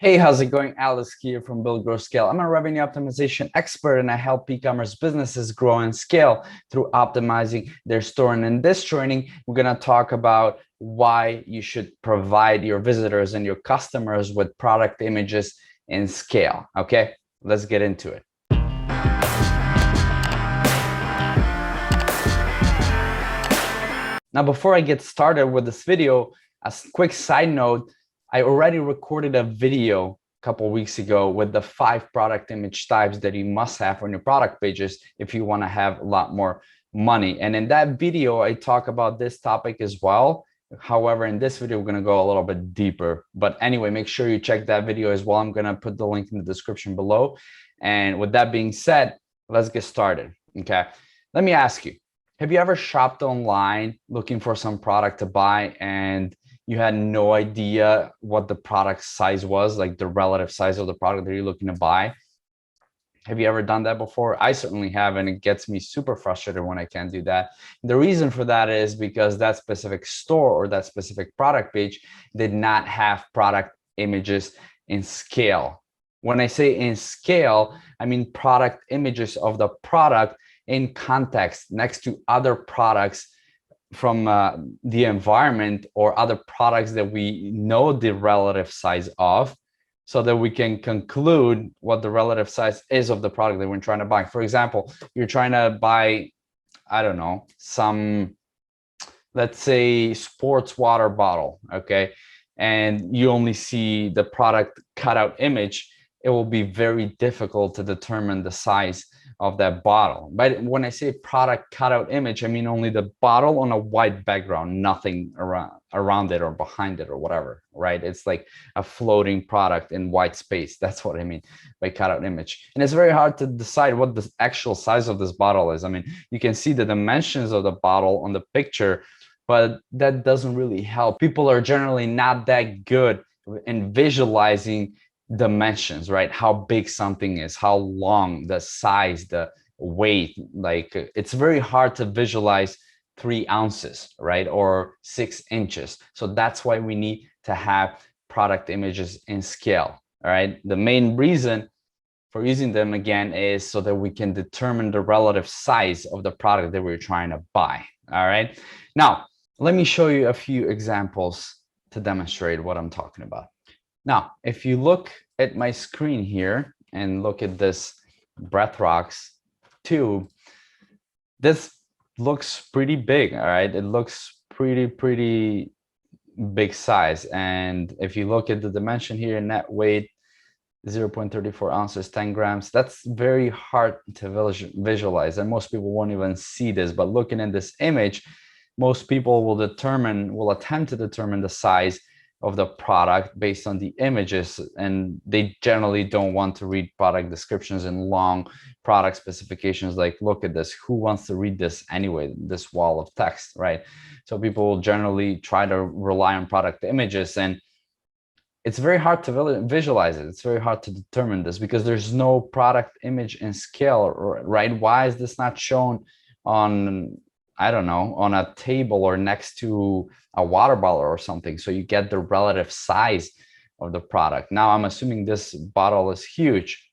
Hey, how's it going? Alex here from Build, Grow, Scale. I'm a revenue optimization expert and I help e-commerce businesses grow and scale through optimizing their store. And in this training, we're going to talk about why you should provide your visitors and your customers with product images in scale. Okay, let's get into it. Now, before I get started with this video, a quick side note, I already recorded a video a couple of weeks ago with the 5 product image types that you must have on your product pages if you want to have a lot more money. And in that video, I talk about this topic as well. However, in this video, we're going to go a little bit deeper. But anyway, make sure you check that video as well. I'm going to put the link in the description below. And with that being said, let's get started. Okay, let me ask you, have you ever shopped online looking for some product to buy and you had no idea what the product size was, like the relative size of the product that you're looking to buy? Have you ever done that before? I certainly have, and it gets me super frustrated when I can't do that. The reason for that is because that specific store or that specific product page did not have product images in scale. When I say in scale, I mean product images of the product in context next to other products from the environment or other products that we know the relative size of, so that we can conclude what the relative size is of the product that we're trying to buy. For example, you're trying to buy, I don't know, some, let's say, sports water bottle, okay? And you only see the product cutout image. It will be very difficult to determine the size of that bottle. But when I say product cutout image, I mean only the bottle on a white background, nothing around it or behind it or whatever, right? It's like a floating product in white space. That's what I mean by cutout image. And it's very hard to decide what the actual size of this bottle is. I mean, you can see the dimensions of the bottle on the picture, but that doesn't really help. People are generally not that good in visualizing dimensions, right? How big something is, how long, the size, the weight. Like, it's very hard to visualize 3 ounces, right? Or 6 inches. So that's why we need to have product images in scale. All right. The main reason for using them, again, is so that we can determine the relative size of the product that we're trying to buy. All right. Now, let me show you a few examples to demonstrate what I'm talking about. Now, if you look at my screen here and look at this Breathrox tube, this looks pretty big, all right? It looks pretty big size. And if you look at the dimension here, net weight, 0.34 ounces, 10 grams, that's very hard to visualize. And most people won't even see this, but looking at this image, most people will attempt to determine the size of the product based on the images, and they generally don't want to read product descriptions and long product specifications. Like, look at this, who wants to read this anyway, this wall of text, right? So people will generally try to rely on product images, and it's very hard to visualize it. It's very hard to determine this because there's no product image in scale, right? Why is this not shown on, I don't know, on a table or next to a water bottle or something, so you get the relative size of the product? Now, I'm assuming this bottle is huge.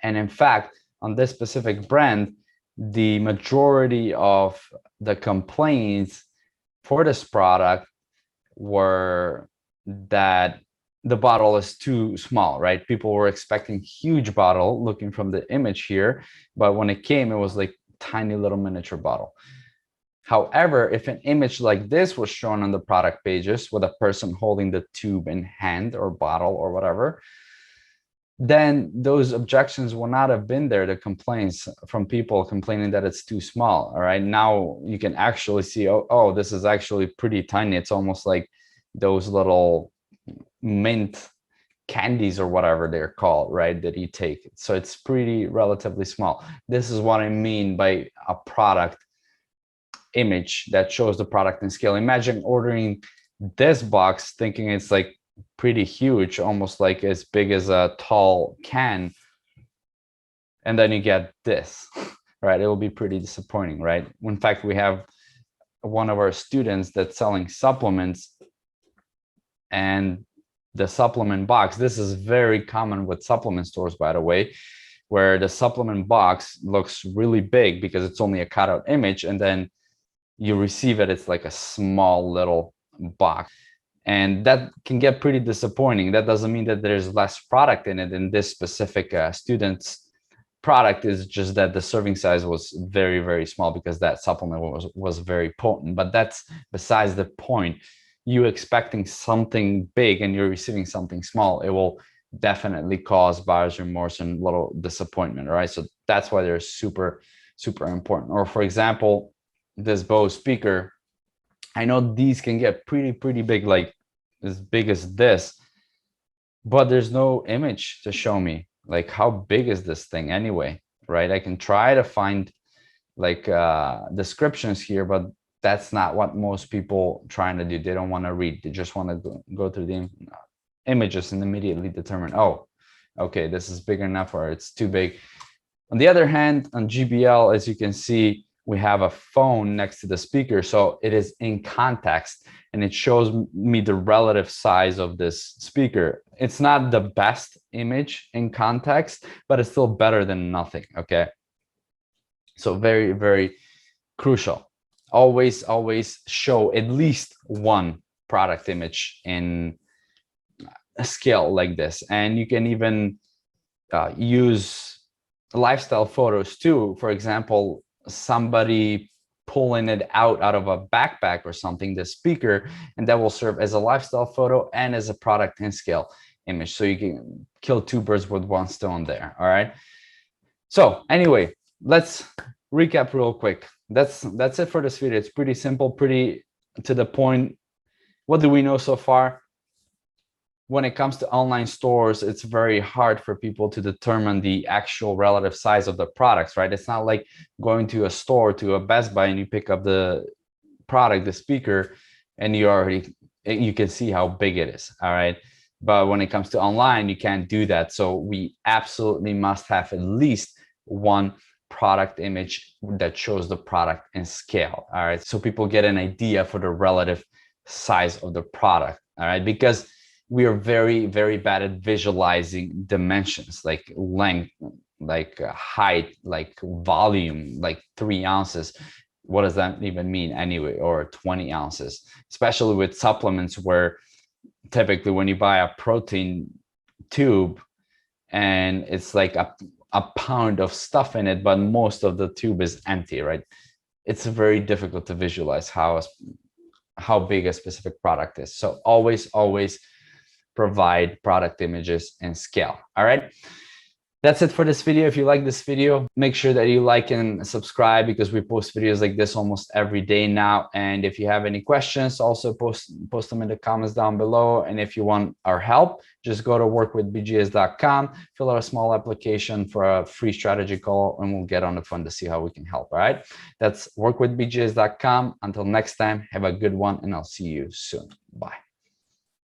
And in fact, on this specific brand, the majority of the complaints for this product were that the bottle is too small, right? People were expecting huge bottle looking from the image here, but when it came, it was like tiny little miniature bottle. However, if an image like this was shown on the product pages with a person holding the tube in hand or bottle or whatever, then those objections will not have been there, the complaints from people complaining that it's too small. All right, now you can actually see, oh, this is actually pretty tiny. It's almost like those little mint candies or whatever they're called, right, that you take. So it's pretty relatively small. This is what I mean by a product image that shows the product in scale. Imagine ordering this box thinking it's like pretty huge, almost like as big as a tall can, and then you get this, right? It will be pretty disappointing, right? In fact, we have one of our students that's selling supplements, and the supplement box. This is very common with supplement stores, by the way, where the supplement box looks really big because it's only a cutout image, and then you receive it, it's like a small little box. And that can get pretty disappointing. That doesn't mean that there's less product in it. In this specific student's product, is just that the serving size was very, very small because that supplement was very potent. But that's besides the point. You expecting something big and you're receiving something small, it will definitely cause buyer's remorse and a little disappointment, right? So that's why they're super, super important. Or for example, this Bose speaker, I know these can get pretty big, like as big as this, but there's no image to show me like how big is this thing anyway, right? I can try to find like descriptions here, but that's not what most people trying to do. They don't want to read, they just want to go through the images and immediately determine, oh, okay, this is big enough or it's too big. On the other hand, on GBL, as you can see, we have a phone next to the speaker, so it is in context and it shows me the relative size of this speaker. It's not the best image in context, but it's still better than nothing, okay? So very, very crucial. Always show at least one product image in a scale like this. And you can even use lifestyle photos too. For example, somebody pulling it out of a backpack or something, the speaker, and that will serve as a lifestyle photo and as a product in scale image. So you can kill two birds with one stone there. All right. So anyway, let's recap real quick. That's it for this video. It's pretty simple, pretty to the point. What do we know so far? When it comes to online stores, it's very hard for people to determine the actual relative size of the products, right? It's not like going to a store, to a Best Buy, and you pick up the product, the speaker, and you can see how big it is, all right? But when it comes to online, you can't do that. So we absolutely must have at least one product image that shows the product in scale, all right? So people get an idea for the relative size of the product, all right? Because we are very, very bad at visualizing dimensions, like length, like height, like volume, like 3 ounces. What does that even mean anyway? Or 20 ounces, especially with supplements, where typically when you buy a protein tube and it's like a pound of stuff in it, but most of the tube is empty, right? It's very difficult to visualize how big a specific product is. So always provide product images and scale. All right, that's it for this video. If you like this video, make sure that you like and subscribe, because we post videos like this almost every day now. And if you have any questions, also post them in the comments down below. And if you want our help, just go to workwithbgs.com, fill out a small application for a free strategy call, and we'll get on the phone to see how we can help. All right, that's workwithbgs.com. Until next time, have a good one, and I'll see you soon. Bye.